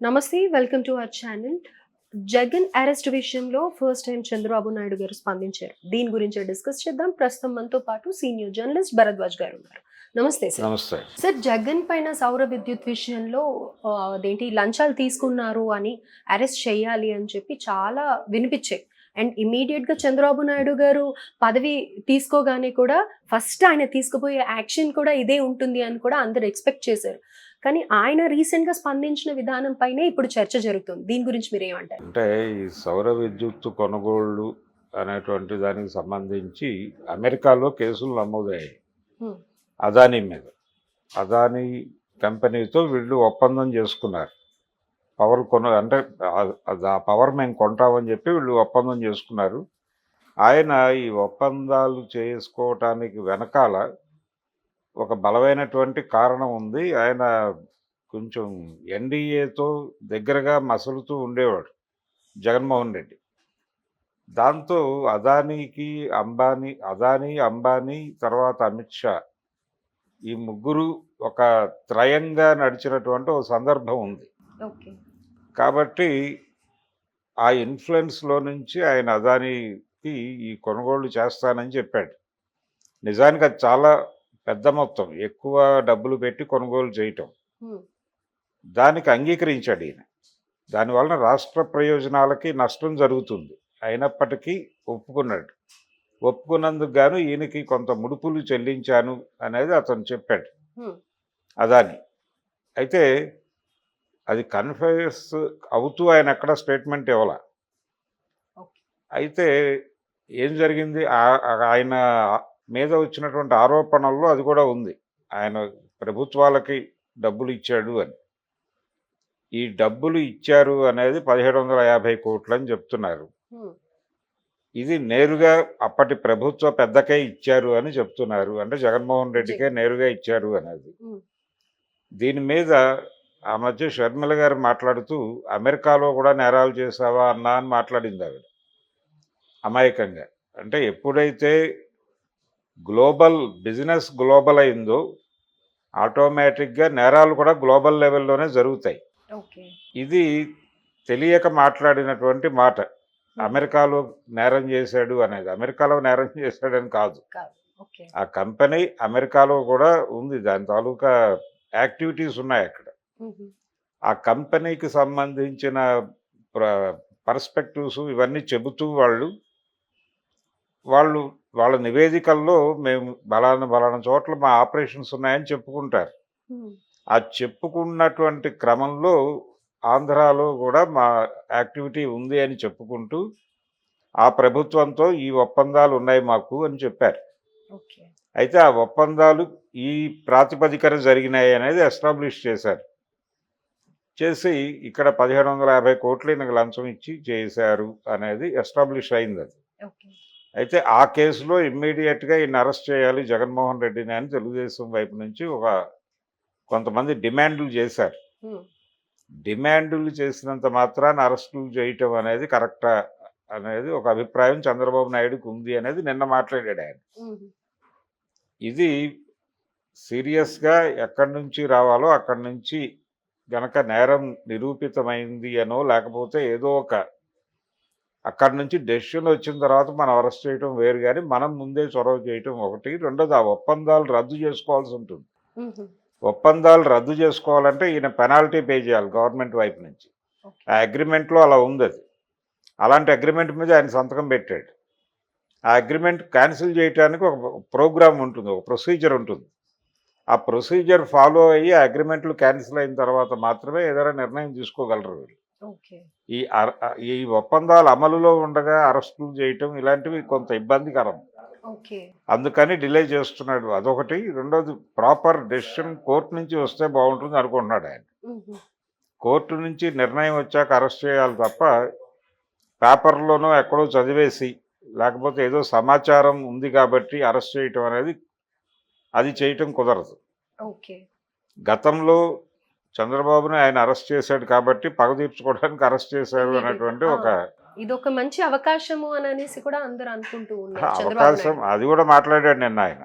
నమస్తే, welcome to our channel. Jagan arrest విషయంలో first time Chandrababu Naidu గారు స్పందించారు. దీని గురించి డిస్కస్ చేద్దాం. ప్రస్తుతం మనతో పాటు సీనియర్ జర్నలిస్ట్ భరద్వాజ్ గారు ఉన్నారు. నమస్తే సార్. నమస్తే. సార్, జగన్ పైన సౌర విద్యుత్ విషయంలో అదేంటి లంచాలు తీసుకున్నారు అని అరెస్ట్ చేయాలి అని చెప్పి చాలా వినిపించాయి. అండ్ ఇమీడియట్ గా చంద్రబాబు నాయుడు గారు పదవి తీసుకోగానే కూడా ఫస్ట్ ఆయన తీసుకుపోయే యాక్షన్ కూడా ఇదే ఉంటుంది అని కూడా అందరు ఎక్స్పెక్ట్ చేశారు. కానీ ఆయన రీసెంట్ గా స్పందించిన విధానం పైనే ఇప్పుడు చర్చ జరుగుతుంది. దీని గురించి మీరు ఏమంటారు? అంటే ఈ సౌర విద్యుత్తు కొనుగోళ్లు అనేటువంటి దానికి సంబంధించి అమెరికాలో కేసులు నమోదయ్యాయి. హ్మ్. అదానీ మీద. అదానీ కంపెనీతో వీళ్ళు ఒప్పందం చేసుకున్నారు. పవర్ అంటే ఆ పవర్ మేము కొంటామని చెప్పి వీళ్ళు ఒప్పందం చేసుకున్నారు. ఆయన ఈ ఒప్పందాలు చేసుకోవటానికి వెనకాల ఒక బలమైనటువంటి కారణం ఉంది. ఆయన కొంచెం ఎన్డీఏతో దగ్గరగా మసులుతూ ఉండేవాడు జగన్మోహన్ రెడ్డి. దాంతో అదానీ, అంబానీ తర్వాత అమిత్ షా ఈ ముగ్గురు ఒక త్రయంగా నడిచినటువంటి ఒక సందర్భం ఉంది. ఓకే. కాబట్టి ఆ ఇన్ఫ్లుయెన్స్లో నుంచి ఆయన అదానీకి ఈ కొనుగోళ్లు చేస్తానని చెప్పాడు. నిజానికి అది చాలా పెద్ద మొత్తం, ఎక్కువ డబ్బులు పెట్టి కొనుగోలు చేయటం. హ్మ్. దానికి అంగీకరించాడు ఈయన. దానివలన రాష్ట్ర ప్రయోజనాలకి నష్టం జరుగుతుంది. అయినప్పటికీ ఒప్పుకున్నాడు. ఒప్పుకున్నందుకు గాను ఈయనకి కొంత ముడుపులు చెల్లించాను అనేది అతను చెప్పాడు, హ్మ్. అదాని. అయితే అది కన్ఫెస్ అవుతూ ఆయన ఎక్కడ స్టేట్మెంట్ ఇవ్వాల. ఓకే. అయితే ఏం జరిగింది, ఆయన మీద వచ్చినటువంటి ఆరోపణల్లో అది కూడా ఉంది. ఆయన ప్రభుత్వాలకి డబ్బులు ఇచ్చాడు అని. ఈ డబ్బులు ఇచ్చారు అనేది 1750 కోట్లు అని చెప్తున్నారు. హ్మ్. ఇది నేరుగా అప్పటి ప్రభుత్వ పెద్దకే ఇచ్చారు అని చెప్తున్నారు. అంటే జగన్మోహన్ రెడ్డికే నేరుగా ఇచ్చారు అనేది. హ్మ్. దీని మీద ఆ మధ్య షర్మిల గారు మాట్లాడుతూ అమెరికాలో కూడా నేరాలు చేసావా అన్నా అని మాట్లాడింది ఆవిడ అమాయకంగా. అంటే ఎప్పుడైతే బిజినెస్ గ్లోబల్ అయిందో ఆటోమేటిక్గా నేరాలు కూడా గ్లోబల్ లెవెల్లోనే జరుగుతాయి. ఓకే. ఇది తెలియక మాట్లాడినటువంటి మాట. అమెరికాలో నేరం చేశాడు అనేది. అమెరికాలో నేరం చేశాడని కాదు. ఓకే. ఆ కంపెనీ అమెరికాలో కూడా ఉంది, దాని తాలూకా యాక్టివిటీస్ ఉన్నాయి అక్కడ. ఆ కంపెనీకి సంబంధించిన పర్స్పెక్టివ్స్ ఇవన్నీ చెబుతూ వాళ్ళ నివేదికల్లో మేము బలానా చోట్ల మా ఆపరేషన్స్ ఉన్నాయని చెప్పుకుంటారు. ఆ చెప్పుకున్నటువంటి క్రమంలో ఆంధ్రాలో కూడా మా యాక్టివిటీ ఉంది అని చెప్పుకుంటూ ఆ ప్రభుత్వంతో ఈ ఒప్పందాలు ఉన్నాయి మాకు అని చెప్పారు. అయితే ఆ ఒప్పందాలు ఈ ప్రాతిపదికన జరిగినాయి అనేది ఎస్టాబ్లిష్ చేశారు. చేసి ఇక్కడ 1750 కోట్లు ఈయనకు లంచం ఇచ్చి చేశారు అనేది ఎస్టాబ్లిష్ అయింది. అది అయితే ఆ కేసులో ఇమ్మీడియట్గా ఈయన అరెస్ట్ చేయాలి జగన్మోహన్ రెడ్డిని అని తెలుగుదేశం వైపు నుంచి కొంతమంది డిమాండ్లు చేశారు. డిమాండ్లు చేసినంత మాత్రాన్ని అరెస్టులు చేయటం అనేది కరెక్టా అనేది ఒక అభిప్రాయం చంద్రబాబు నాయుడుకి ఉంది అనేది నిన్న మాట్లాడాడు ఆయన. ఇది సీరియస్గా ఎక్కడి నుంచి రావాలో అక్కడి నుంచి గనక నేరం నిరూపితమైంది అనో లేకపోతే ఏదో అక్కడి నుంచి డెసిషన్ వచ్చిన తర్వాత మనం అరెస్ట్ చేయటం వేరు, కానీ మనం ముందే చొరవ చేయటం ఒకటి. రెండోది, ఆ ఒప్పందాలు రద్దు చేసుకోవాల్సి ఉంటుంది. ఒప్పందాలు రద్దు చేసుకోవాలంటే ఈయన పెనాల్టీ పే చేయాలి గవర్నమెంట్ వైపు నుంచి. ఆ అగ్రిమెంట్లో అలా ఉంది. అది అలాంటి అగ్రిమెంట్ మీద ఆయన సంతకం పెట్టాడు. ఆ అగ్రిమెంట్ క్యాన్సిల్ చేయడానికి ఒక ప్రోగ్రామ్ ఉంటుంది, ఒక ప్రొసీజర్ ఉంటుంది. ఆ ప్రొసీజర్ ఫాలో అయ్యి ఆ అగ్రిమెంట్లు క్యాన్సిల్ అయిన తర్వాత మాత్రమే ఏదైనా నిర్ణయం తీసుకోగలరు వీళ్ళు. ఈ ఒప్పందాలు అమలులో ఉండగా అరెస్టులు చేయటం ఇలాంటివి కొంత ఇబ్బందికరం. అందుకని డిలే చేస్తున్నాడు, అదొకటి. రెండోది, ప్రాపర్ డెసిషన్ కోర్టు నుంచి వస్తే బాగుంటుంది అనుకుంటున్నాడు ఆయన. కోర్టు నుంచి నిర్ణయం వచ్చాక అరెస్ట్ చేయాలి తప్ప పేపర్లోనో ఎక్కడో చదివేసి లేకపోతే ఏదో సమాచారం ఉంది కాబట్టి అరెస్ట్ చేయటం అనేది అది చేయటం కుదరదు. గతంలో చంద్రబాబుని ఆయన అరెస్ట్ చేశాడు కాబట్టి పగ తీర్చుకోవడానికి అరెస్ట్ చేశాడు అనేటువంటి ఇదొక మంచి అవకాశము అనేసి కూడా అందరూ అనుకుంటూ ఉన్నారు. అవకాశం అది కూడా మాట్లాడాడు నిన్న ఆయన.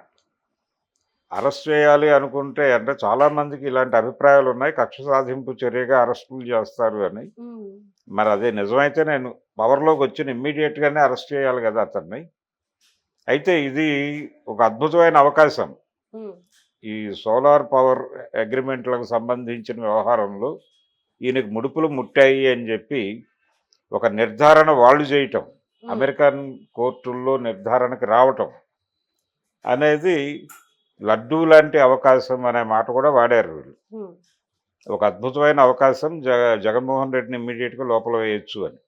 అరెస్ట్ చేయాలి అనుకుంటే అంటే చాలా మందికి ఇలాంటి అభిప్రాయాలు ఉన్నాయి. కక్ష సాధింపు చర్యగా అరెస్టులు చేస్తారు అని. ఉమ్, మరి అదే నిజమైతే నేను పవర్‌లోకి వచ్చిన ఇమ్మీడియేట్‌గానే అరెస్ట్ చేయాలి కదా అతన్ని. అయితే ఇది ఒక అద్భుతమైన అవకాశం. ఉమ్, ఈ సోలార్ పవర్ అగ్రిమెంట్‌లకు సంబంధించిన వ్యవహారంలో ఈయనకు ముడుపులు ముట్టాయి అని చెప్పి ఒక నిర్ధారణ వాళ్ళు చేయటం. ఉమ్, అమెరికన్ కోర్టుల్లో నిర్ధారణకు రావటం అనేది లడ్డూ లాంటి అవకాశం అనే మాట కూడా వాడారు వీళ్ళు. ఉమ్, ఒక అద్భుతమైన అవకాశం జగన్మోహన్ రెడ్డిని ఇమ్మీడియట్‌గా లోపల వేయొచ్చు అని.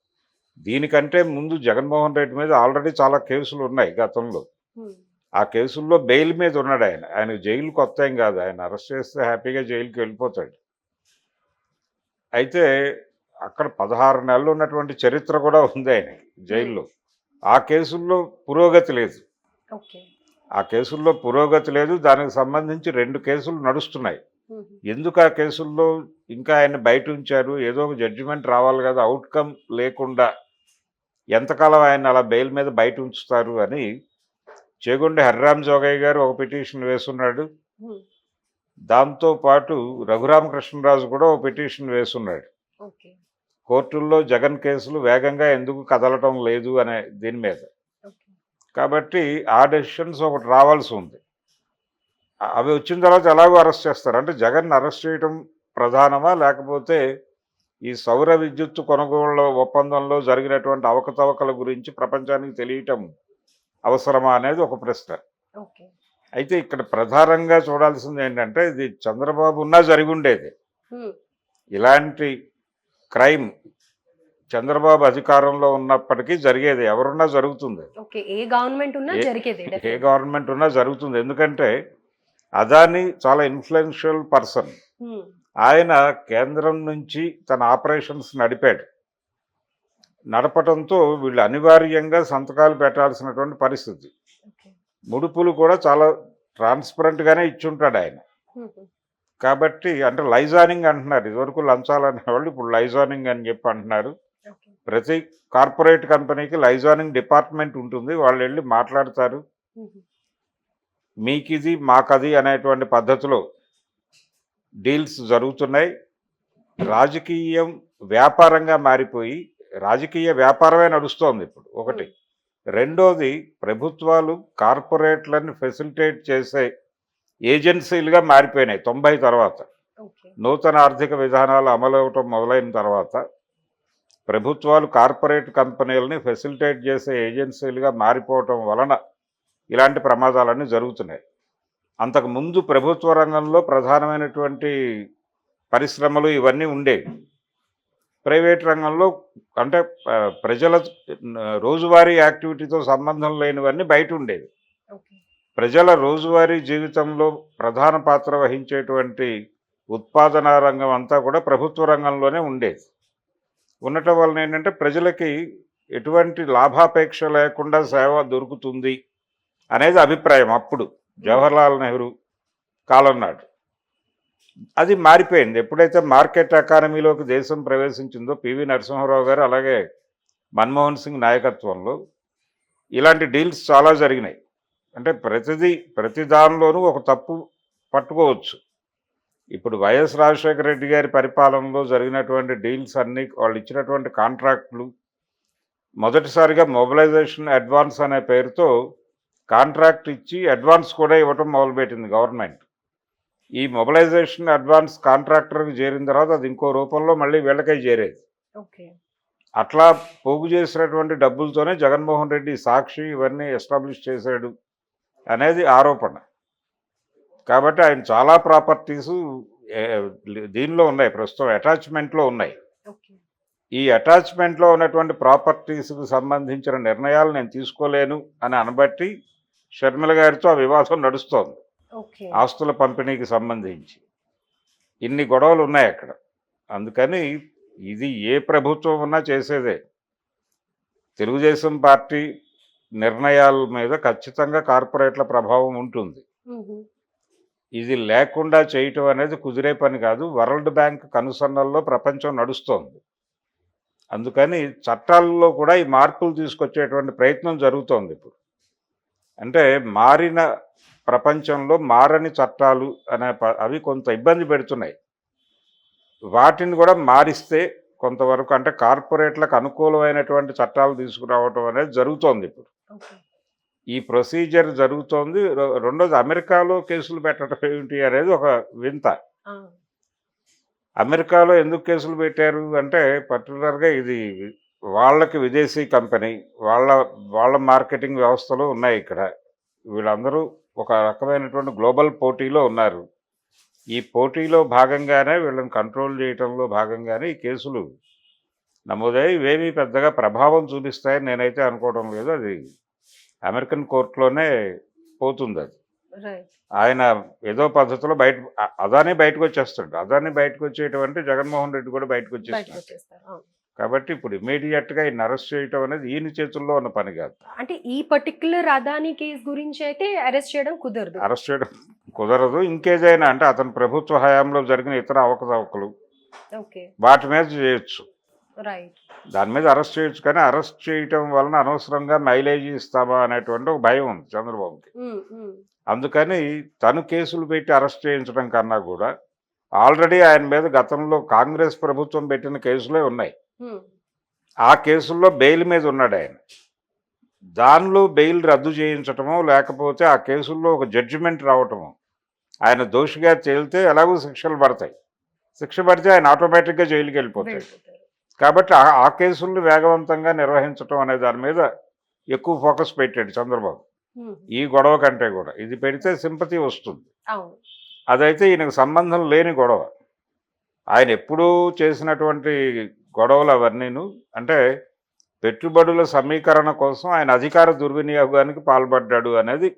దీనికంటే ముందు జగన్మోహన్ రెడ్డి మీద ఆల్రెడీ చాలా కేసులు ఉన్నాయి గతంలో. ఉమ్, ఆ కేసుల్లో బెయిల్ మీద ఉన్నాడు ఆయన. ఆయనకు జైలు కొత్త ఏం కాదు. ఆయన అరెస్ట్ చేస్తే హ్యాపీగా జైలుకి వెళ్ళిపోతాడు. అయితే అక్కడ 16 నెలలు ఉన్నటువంటి చరిత్ర కూడా ఉంది ఆయనకి జైల్లో. ఆ కేసుల్లో పురోగతి లేదు. ఓకే. ఆ కేసుల్లో పురోగతి లేదు. దానికి సంబంధించి 2 కేసులు నడుస్తున్నాయి. ఉమ్, ఎందుకు ఆ కేసుల్లో ఇంకా ఆయన్ని బయట ఉంచారు? ఏదో ఒక జడ్జిమెంట్ రావాలి కదా! ఔట్‌కమ్ లేకుండా ఎంతకాలం ఆయన్ని అలా బెయిల్ మీద బయట ఉంచుతారు అని చేగొండి హరిరామ్ జోగయ్య గారు ఒక పిటిషన్ వేసున్నాడు. ఉమ్, దాంతో పాటు రఘురామకృష్ణరాజు కూడా ఒక పిటిషన్ వేసున్నాడు. ఓకే. కోర్టుల్లో జగన్ కేసులు వేగంగా ఎందుకు కదలటం లేదు అనే దీని మీద. ఓకే. కాబట్టి ఆ డెసిషన్స్ ఒకటి రావాల్సి ఉంది. అవి వచ్చిన తర్వాత ఎలాగో అరెస్ట్ చేస్తారు. అంటే జగన్‌ని అరెస్ట్ చేయటం ప్రధానమా? లేకపోతే ఈ సౌర విద్యుత్తు కొనుగోళ్ల ఒప్పందంలో జరిగినటువంటి అవకతవకల గురించి ప్రపంచానికి తెలియటం అవసరమా అనేది ఒక ప్రశ్న. ఓకే. అయితే ఇక్కడ ప్రధానంగా చూడాల్సింది ఏంటంటే ఇది చంద్రబాబు ఉన్నా జరిగుండేది. ఉమ్, ఇలాంటి క్రైమ్ చంద్రబాబు అధికారంలో ఉన్నప్పటికీ జరిగేది. ఎవరున్నా జరుగుతుంది. ఓకే. ఏ గవర్నమెంట్ ఉన్నా ఏ జరిగేది ఏ డెఫినెట్. గవర్నమెంట్ ఉన్నా జరుగుతుంది. ఎందుకంటే అదాని చాలా ఇన్‌ఫ్లుయెన్షియల్ పర్సన్. ఉమ్, ఆయన కేంద్రం నుంచి తన ఆపరేషన్స్ నడిపాడు. నడపటంతో వీళ్ళు అనివార్యంగా సంతకాలు పెట్టాల్సినటువంటి పరిస్థితి. ఓకే. ముడుపులు కూడా చాలా ట్రాన్స్‌పరెంట్‌గానే ఇచ్చుంటాడు ఆయన. ఉమ్, కాబట్టి అంటే లైజానింగ్ అంటున్నారు. ఇదివరకు లంచాలు అనేవాళ్ళు ఇప్పుడు లైజానింగ్ అని చెప్పి అంటున్నారు. ఓకే. ప్రతి కార్పొరేట్ కంపెనీకి లైజానింగ్ డిపార్ట్మెంట్ ఉంటుంది. వాళ్ళు వెళ్ళి మాట్లాడతారు. ఉమ్, మీకిది మాకది అనేటువంటి పద్ధతిలో డీల్స్ జరుగుతున్నాయి. రాజకీయం వ్యాపారంగా మారిపోయి రాజకీయ వ్యాపారమే నడుస్తోంది ఇప్పుడు ఒకటి. రెండోది ప్రభుత్వాలు కార్పొరేట్లను ఫెసిలిటేట్ చేసే ఏజెన్సీలుగా మారిపోయినాయి 90 తర్వాత. ఓకే. నూతన ఆర్థిక విధానాలు అమలవటం మొదలైన తర్వాత ప్రభుత్వాలు కార్పొరేట్ కంపెనీలని ఫెసిలిటేట్ చేసే ఏజెన్సీలుగా మారిపోవటం వలన ఇలాంటి ప్రమాదాలన్నీ జరుగుతున్నాయి. అంతకుముందు ప్రభుత్వ రంగంలో ప్రధానమైనటువంటి పరిశ్రమలు ఇవన్నీ ఉండేవి. ప్రైవేట్ రంగంలో అంటే ప్రజల రోజువారీ యాక్టివిటీతో సంబంధం లేనివన్నీ బయట ఉండేవి. ఓకే. ప్రజల రోజువారీ జీవితంలో ప్రధాన పాత్ర వహించేటువంటి ఉత్పాదనా రంగం అంతా కూడా ప్రభుత్వ రంగంలోనే ఉండేది. ఉండటం వలన ఏంటంటే ప్రజలకి ఎటువంటి లాభాపేక్ష లేకుండా సేవ దొరుకుతుంది అనేది అభిప్రాయం అప్పుడు జవహర్లాల్ నెహ్రూ కాలం నాడు. అది మారిపోయింది. ఎప్పుడైతే మార్కెట్ ఎకానమీలోకి దేశం ప్రవేశించిందో పివి నరసింహారావు గారు అలాగే మన్మోహన్ సింగ్ నాయకత్వంలో ఇలాంటి డీల్స్ చాలా జరిగినాయి. అంటే ప్రతి దానిలోనూ ఒక తప్పు పట్టుకోవచ్చు. ఇప్పుడు వైఎస్ రాజశేఖర రెడ్డి గారి పరిపాలనలో జరిగినటువంటి డీల్స్ అన్నీ వాళ్ళు ఇచ్చినటువంటి కాంట్రాక్టులు మొదటిసారిగా మొబిలైజేషన్ అడ్వాన్స్ అనే పేరుతో కాంట్రాక్ట్ ఇచ్చి అడ్వాన్స్ కూడా ఇవ్వటం మొదలుపెట్టింది గవర్నమెంట్. ఈ మొబిలైజేషన్ అడ్వాన్స్ కాంట్రాక్టర్కి చేరిన తర్వాత అది ఇంకో రూపంలో మళ్ళీ వీళ్ళకై చేరేది. ఓకే. అట్లా పోగు చేసినటువంటి డబ్బులతోనే జగన్మోహన్ రెడ్డి సాక్షి ఇవన్నీ ఎస్టాబ్లిష్ చేశాడు అనేది ఆరోపణ. కాబట్టి ఆయన చాలా ప్రాపర్టీసు దీనిలో ఉన్నాయి, ప్రస్తుతం అటాచ్మెంట్లో ఉన్నాయి. ఓకే. ఈ అటాచ్మెంట్లో ఉన్నటువంటి ప్రాపర్టీస్కి సంబంధించిన నిర్ణయాలు నేను తీసుకోలేను అని అనబట్టి షర్మిల గారితో ఆ వివాదం నడుస్తోంది. ఓకే. ఆస్తుల పంపిణీకి సంబంధించి ఇన్ని గొడవలు ఉన్నాయి అక్కడ. అందుకని ఇది ఏ ప్రభుత్వం ఉన్నా చేసేదే. తెలుగుదేశం పార్టీ నిర్ణయాల మీద ఖచ్చితంగా కార్పొరేట్ల ప్రభావం ఉంటుంది. ఉహు. ఇది లేకుండా చేయటం అనేది కుదిరే పని కాదు. వరల్డ్ బ్యాంక్ కనుసన్నల్లో ప్రపంచం నడుస్తోంది. అందుకని చట్టాల్లో కూడా ఈ మార్పులు తీసుకొచ్చేటువంటి ప్రయత్నం జరుగుతోంది ఇప్పుడు. అంటే మారిన ప్రపంచంలో మారని చట్టాలు అనే అవి కొంత ఇబ్బంది పెడుతున్నాయి. వాటిని కూడా మారిస్తే కొంతవరకు అంటే కార్పొరేట్లకు అనుకూలమైనటువంటి చట్టాలు తీసుకురావటం అనేది జరుగుతోంది ఇప్పుడు. ఓకే. ఈ ప్రొసీజర్ జరుగుతోంది. రెండోది అమెరికాలో కేసులు పెట్టడం ఏమిటి అనేది ఒక వింత. ఆ! అమెరికాలో ఎందుకు కేసులు పెట్టారు అంటే పర్టికులర్‌గా ఇది వాళ్ళకి విదేశీ కంపెనీ. వాళ్ళ వాళ్ళ మార్కెటింగ్ వ్యవస్థలు ఉన్నాయి ఇక్కడ. వీళ్ళందరూ ఒక రకమైనటువంటి గ్లోబల్ పోటీలో ఉన్నారు. ఈ పోటీలో భాగంగానే వీళ్ళని కంట్రోల్ చేయటంలో భాగంగానే ఈ కేసులు నమోదయ్యాయి. ఇవేమీ పెద్దగా ప్రభావం చూపిస్తాయని నేనైతే అనుకోవడం లేదు. అది అమెరికన్ కోర్ట్‌లోనే పోతుందది. రైట్. ఆయన ఏదో పద్ధతిలో అదానీ బయటకొచ్చేస్తాడు. అదానీ బయటకొచ్చేయటం అంటే జగన్మోహన్ రెడ్డి కూడా బయటకొచ్చేసినట్టు. బయటకొచ్చేస్తారు. అవును. కాబట్టి ఇప్పుడు ఇమ్మీడియేట్‌గా ఈయన్ని అరెస్ట్ చేయటం అనేది ఈయన చేతుల్లో ఉన్న పని కాదు. అంటే ఈ పర్టిక్యులర్ అదానీ కేస్ గురించి అయితే అరెస్ట్ చేయడం కుదరదు. అరెస్ట్ చేయడం కుదరదు. ఇంకేదైనా అంటే అతని ప్రభుత్వ హయాంలో జరిగిన ఇతర అవకతవకలు ఓకే. వాటి మీద చేయొచ్చు. రైట్. దాని మీద అరెస్ట్ చేయొచ్చు. కానీ అరెస్ట్ చేయటం వలన అనవసరంగా మైలేజ్ ఇస్తామా అనేటువంటి ఒక భయం ఉంది చంద్రబాబుకి. హ్మ్. హ్మ్. అందుకని తను కేసులు పెట్టి అరెస్ట్ చేయించడం కన్నా కూడా ఆల్రెడీ ఆయన మీద గతంలో కాంగ్రెస్ ప్రభుత్వం పెట్టిన కేసులే ఉన్నాయి. హ్మ్. ఆ కేసుల్లో బెయిల్ మీద ఉన్నాడు ఆయన. దానిలో బెయిల్ రద్దు చేయించటమో లేకపోతే ఆ కేసుల్లో ఒక జడ్జిమెంట్ రావటమో ఆయన దోషిగా తేలితే ఎలాగో శిక్షలు పడతాయి. శిక్ష పడితే ఆయన ఆటోమేటిక్గా జైలుకి వెళ్ళిపోతాడు. వెళ్ళిపోతారు. కాబట్టి ఆ కేసుల్ని వేగవంతంగా నిర్వహించటం అనే దాని మీద ఎక్కువ ఫోకస్ పెట్టాడు చంద్రబాబు. హ్మ్. ఈ గొడవ కంటే కూడా ఇది పెడితే సింపతి వస్తుంది. అవును. అదైతే ఈయనకు సంబంధం లేని గొడవ. ఆయన ఎప్పుడూ చేసినటువంటి గొడవలు అవన్నీను అంటే పెట్టుబడుల సమీకరణ కోసం ఆయన అధికార దుర్వినియోగానికి పాల్పడ్డాడు అనేది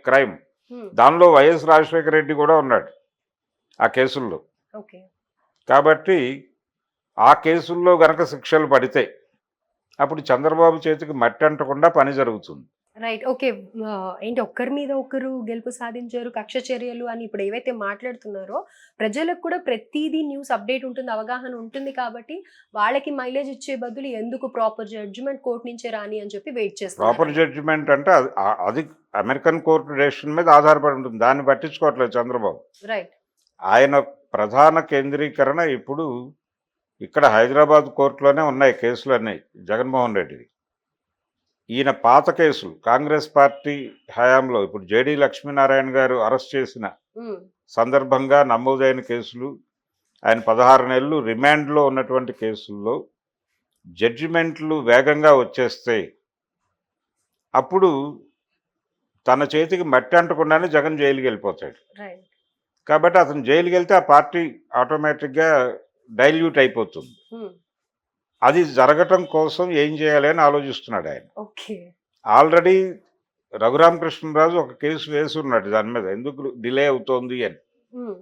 క్రైమ్. హ్మ్. దానిలో వైఎస్ రాజశేఖర రెడ్డి కూడా ఉన్నాడు ఆ కేసుల్లో. ఓకే. కాబట్టి ఆ కేసుల్లో గనక శిక్షలు పడితే అప్పుడు చంద్రబాబు చేతికి మట్టి అంటకుండా పని జరుగుతుంది. రైట్. ఓకే. ఏంటి ఒక్కరి మీద ఒకరు గెలుపు సాధించారు, కక్ష చర్యలు అని ఇప్పుడు ఏవైతే మాట్లాడుతున్నారో ప్రజలకు కూడా ప్రతిదీ న్యూస్ అప్డేట్ ఉంటుంది, అవగాహన ఉంటుంది కాబట్టి వాళ్ళకి మైలేజ్ ఇచ్చే బదులు ఎందుకు ప్రాపర్ జడ్జిమెంట్ కోర్టు నుంచే రాని అని చెప్పి వెయిట్ చేస్తారు. ప్రాపర్ జడ్జిమెంట్ అంటే అది అమెరికన్ కోర్టు డెసిషన్ మీద ఆధారపడి ఉంటుంది. దాన్ని పట్టించుకోవట్లేదు చంద్రబాబు. రైట్. ఆయన ప్రధాన కేంద్రీకరణ ఇప్పుడు ఇక్కడ హైదరాబాద్ కోర్టులోనే ఉన్నాయి కేసులన్నీ జగన్మోహన్ రెడ్డివి. ఈయన పాత కేసులు కాంగ్రెస్ పార్టీ హయాంలో ఇప్పుడు జేడీ లక్ష్మీనారాయణ గారు అరెస్ట్ చేసిన హ్మ్. సందర్భంగా నమోదైన కేసులు, ఆయన 16 నెలలు రిమాండ్లో ఉన్నటువంటి కేసుల్లో జడ్జిమెంట్లు వేగంగా వచ్చేస్తే అప్పుడు తన చేతికి మట్టి అంటకుండానే జగన్ జైలుకి వెళ్ళిపోతాడు. రైట్. కాబట్టి అతను జైలుకి వెళ్తే ఆ పార్టీ ఆటోమేటిక్గా డైల్యూట్ అయిపోతుంది. హ్మ్. అది జరగటం కోసం ఏం చేయాలి అని ఆలోచిస్తున్నాడు ఆయన. ఓకే. ఆల్రెడీ రఘురామకృష్ణరాజు ఒక కేసు వేసి ఉన్నాడు దాని మీద ఎందుకు డిలే అవుతోంది అని. హ్మ్.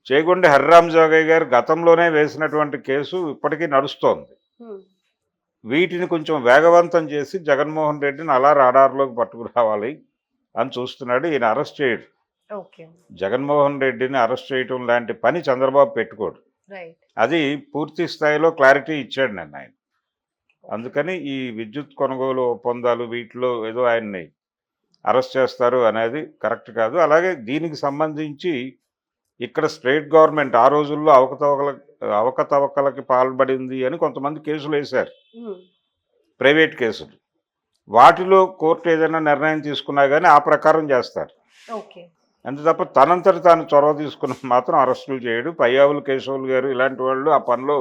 చేగొండి హరిరామ్ జోగయ్య గారు గతంలోనే వేసినటువంటి కేసు ఇప్పటికీ నడుస్తోంది. హ్మ్. వీటిని కొంచెం వేగవంతం చేసి జగన్మోహన్ రెడ్డిని అలా రాడార్లోకి పట్టుకురావాలి అని చూస్తున్నాడు. ఈయన అరెస్ట్ చేయడు. ఓకే. జగన్మోహన్ రెడ్డిని అరెస్ట్ చేయటం లాంటి పని చంద్రబాబు పెట్టుకోడు. రైట్. అది పూర్తి స్థాయిలో క్లారిటీ ఇచ్చాడు నిన్న ఆయన. అందుకని ఈ విద్యుత్ కొనుగోలు ఒప్పందాలు వీటిలో ఏదో ఆయన్ని అరెస్ట్ చేస్తారు అనేది కరెక్ట్ కాదు. అలాగే దీనికి సంబంధించి ఇక్కడ స్టేట్ గవర్నమెంట్ ఆ రోజుల్లో అవకతవకలకి పాల్పడింది అని కొంతమంది కేసులు వేశారు, హ్మ్. ప్రైవేట్ కేసులు. వాటిలో కోర్టు ఏదైనా నిర్ణయం తీసుకున్నా కానీ ఆ ప్రకారం చేస్తారు. ఓకే. అంతే తప్ప తనంతట తాను చొరవ తీసుకున్న మాత్రం అరెస్టులు చేయడు. పయ్యావులు కేశవులు గారు ఇలాంటి వాళ్ళు ఆ పనిలో